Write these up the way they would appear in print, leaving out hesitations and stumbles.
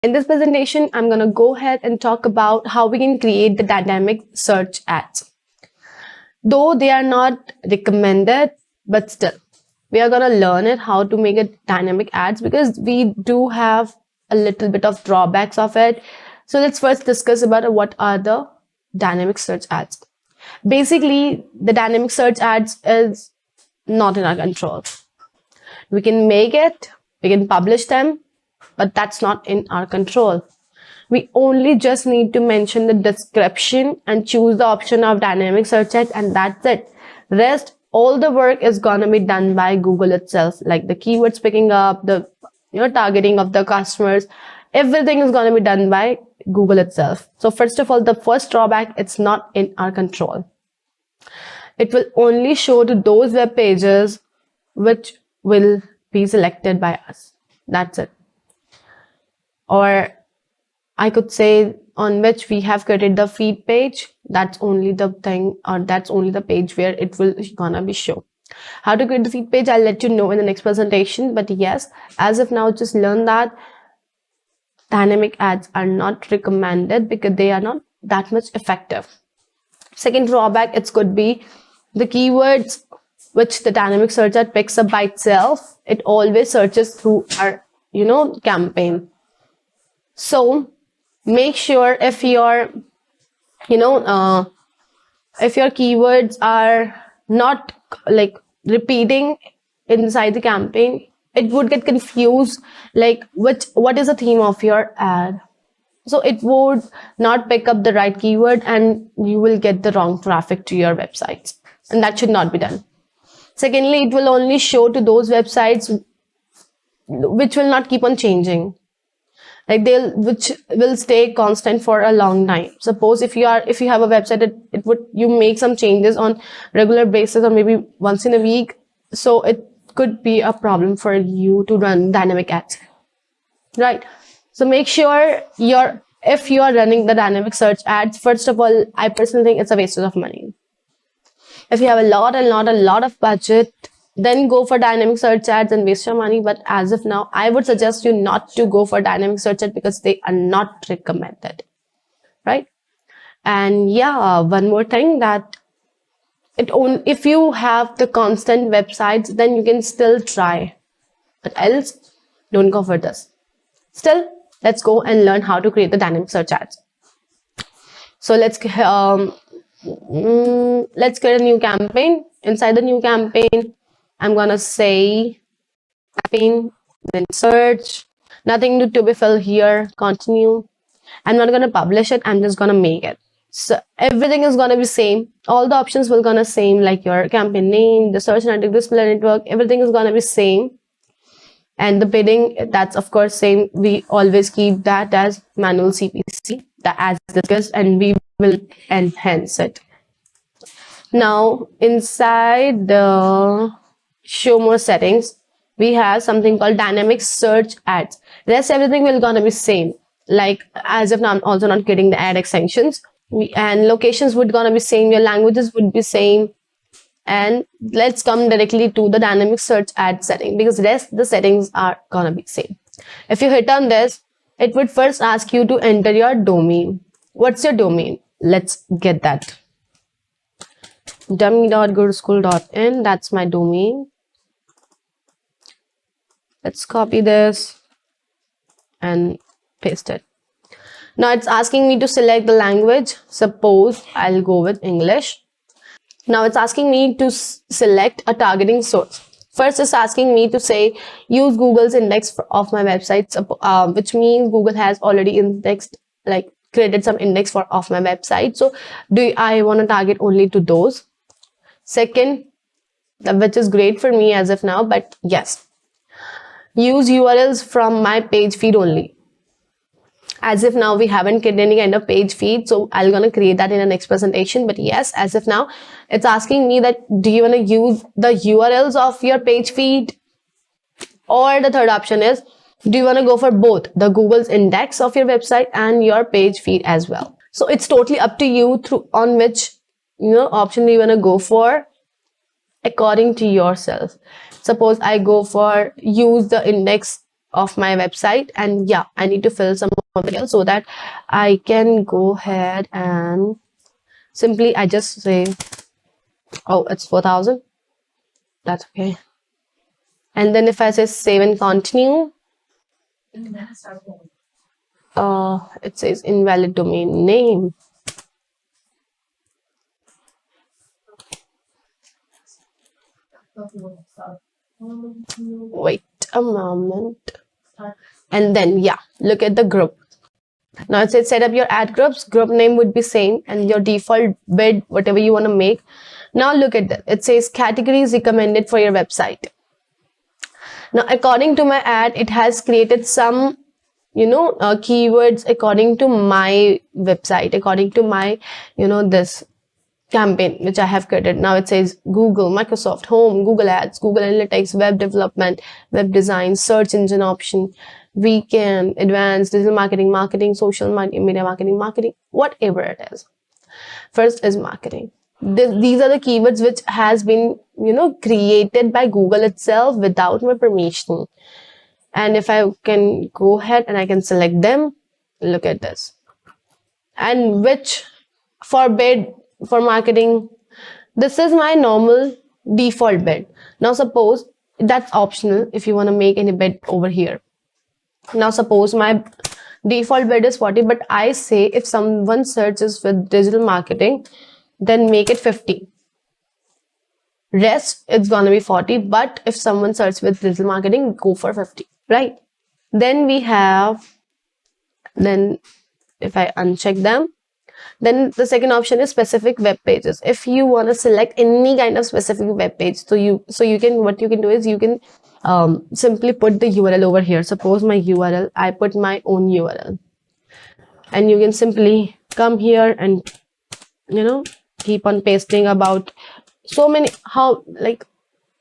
In this presentation, I'm going to go ahead and talk about how we can create the dynamic search ads. Though they are not recommended, but still, we are going to learn it how to make it dynamic ads because we do have a little bit of drawbacks of it. So let's first discuss about what are the dynamic search ads. Basically, the dynamic search ads is not in our control. We can make it, we can publish them, but that's not in our control. We only just need to mention the description and choose the option of dynamic search ad, and that's it. Rest, all the work is gonna be done by Google itself, like the keywords picking up, the targeting of the customers, everything is gonna be done by Google itself. So first of all, the first drawback, it's not in our control. It will only show to those web pages which will be selected by us. That's it. Or I could say on which we have created the feed page. That's only the thing, or that's only the page where it will gonna be shown. How to create the feed page, I'll let you know in the next presentation. But yes, as of now, just learn that dynamic ads are not recommended because they are not that much effective. Second drawback, it could be the keywords which the dynamic search ad picks up by itself. It always searches through our campaign. So make sure if your keywords are not like repeating inside the campaign, it would get confused like what is the theme of your ad. So it would not pick up the right keyword and you will get the wrong traffic to your websites, and that should not be done. Secondly, it will only show to those websites which will not keep on changing, like which will stay constant for a long time. Suppose if you have a website, you make some changes on regular basis or maybe once in a week, so it could be a problem for you to run dynamic ads, right? So make sure if you are running the dynamic search ads, first of all, I personally think it's a waste of money. If you have a lot of budget, then go for dynamic search ads and waste your money. But as of now, I would suggest you not to go for dynamic search ads because they are not recommended, right? And yeah, one more thing, that if you have the constant websites, then you can still try, but else don't go for this. Still, let's go and learn how to create the dynamic search ads. So let's create a new campaign. Inside the new campaign, I'm gonna say campaign, then search. Nothing to be filled here. Continue. I'm not gonna publish it. I'm just gonna make it. So everything is gonna be same. All the options will gonna same, like your campaign name, the search network, display network. Everything is gonna be same. And the bidding, that's of course same. We always keep that as manual CPC, as discussed, and we will enhance it. Now inside the show more settings, we have something called dynamic search ads. Rest everything will gonna be same. Like as of now, I'm also not getting the ad extensions, and locations would gonna be same. Your languages would be same. And let's come directly to the dynamic search ad setting, because rest the settings are gonna be same. If you hit on this, it would first ask you to enter your domain. What's your domain? Let's get that. dummy.guruschool.in, that's my domain. Let's copy this and paste it. Now it's asking me to select the language. Suppose I'll go with English. Now it's asking me to select a targeting source. First it's asking me to say use Google's index of my website, which means Google has already indexed, like created some index of my website. So I want to target only to those. Second, which is great for me as of now, but yes, use URLs from my page feed only. As of now, we haven't created any kind of page feed, so I'm gonna create that in the next presentation. But yes, as of now, it's asking me that do you want to use the URLs of your page feed, or the third option is do you want to go for both the Google's index of your website and your page feed as well. So it's totally up to you on which option you want to go for according to yourself. Suppose I go for use the index of my website, and yeah, I need to fill some more details so that I can go ahead and simply I just say, oh, it's 4,000. That's okay. And then if I say save and continue, it says invalid domain name. Wait a moment. And then yeah, look at the group. Now it says set up your ad groups. Group name would be same, and your default bid, whatever you want to make. Now look at that. It says categories recommended for your website. Now according to my ad, it has created some keywords according to my website, according to my this campaign which I have created. Now it says Google, Microsoft Home, Google Ads, Google Analytics, web development, web design, search engine option, weekend, advanced, digital marketing, social media marketing, whatever it is. First is marketing. These are the keywords which has been created by Google itself without my permission. And if I can go ahead and I can select them, look at this. And which for bid for marketing, this is my normal default bid. Now suppose that's optional if you want to make any bid over here. Now suppose my default bid is 40, but I say if someone searches with digital marketing, then make it 50. Rest it's gonna be 40, but if someone searches with digital marketing, go for 50, right? Then we have, then if I uncheck them, then the second option is specific web pages. If you want to select any kind of specific web page, so you can, what you can do is you can simply put the URL over here. Suppose my URL, I put my own URL, and you can simply come here and keep on pasting about so many, how, like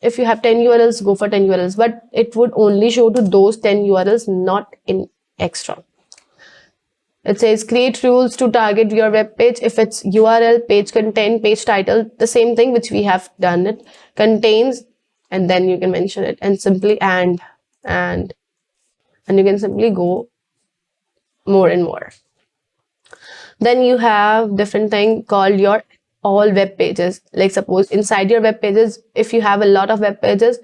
if you have 10 URLs, go for 10 URLs, but it would only show to those 10 URLs, not in extra. It says create rules to target your web page. If it's URL, page content, page title, the same thing which we have done, it contains, and then you can mention it and simply and you can simply go more and more. Then you have different thing called your all web pages. Like suppose inside your web pages, if you have a lot of web pages,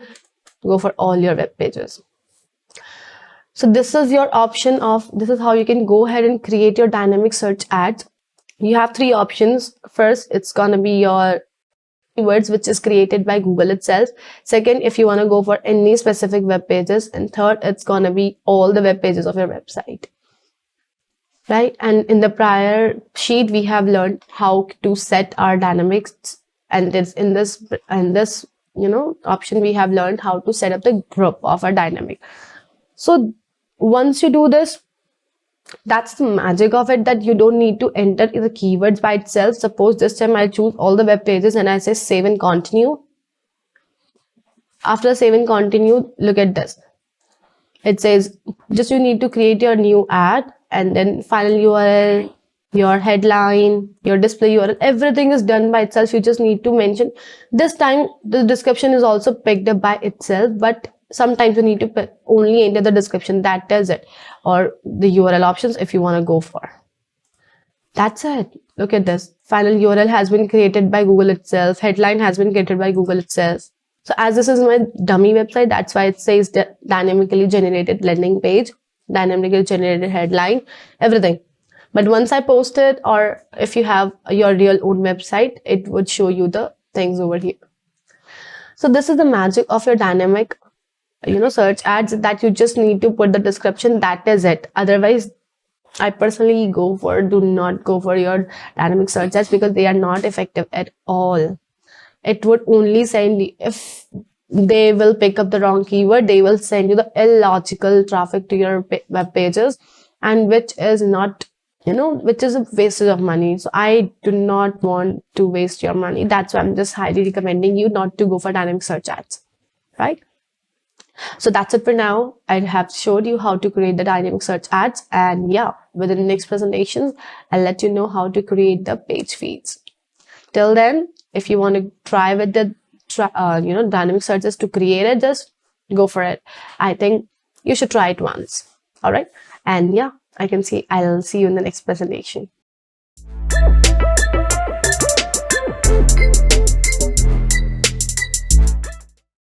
go for all your web pages. So this is your option of, this is how you can go ahead and create your dynamic search ads. You have three options. First, it's gonna be your keywords, which is created by Google itself. Second, if you want to go for any specific web pages, and third, it's gonna be all the web pages of your website, right? And in the prior sheet, we have learned how to set our dynamics, and this in this option, we have learned how to set up the group of our dynamic. So once you do this, that's the magic of it, that you don't need to enter the keywords by itself. Suppose this time I choose all the web pages and I say save and continue. After save and continue, look at this. It says just you need to create your new ad, and then final URL, your headline, your display URL, everything is done by itself. You just need to mention. This time the description is also picked up by itself, but sometimes you need to only enter the description that tells it, or the URL options if you want to go for. That's it. Look at this. Final URL has been created by Google itself. Headline has been created by Google itself. So as this is my dummy website, that's why it says dynamically generated landing page, dynamically generated headline, everything. But once I post it, or if you have your real own website, it would show you the things over here. So this is the magic of your dynamic search ads, that you just need to put the description, that is it. Otherwise, I personally do not go for your dynamic search ads, because they are not effective at all. It would only send, if they will pick up the wrong keyword, they will send you the illogical traffic to your web pages, and which is not, which is a wastage of money. So I do not want to waste your money. That's why I'm just highly recommending you not to go for dynamic search ads, right? So that's it for now. I have showed you how to create the dynamic search ads, and yeah, within the next presentations, I'll let you know how to create the page feeds. Till then, if you want to try with the dynamic searches to create it, just go for it. I think You should try it once. All right. And yeah, I'll see you in the next presentation.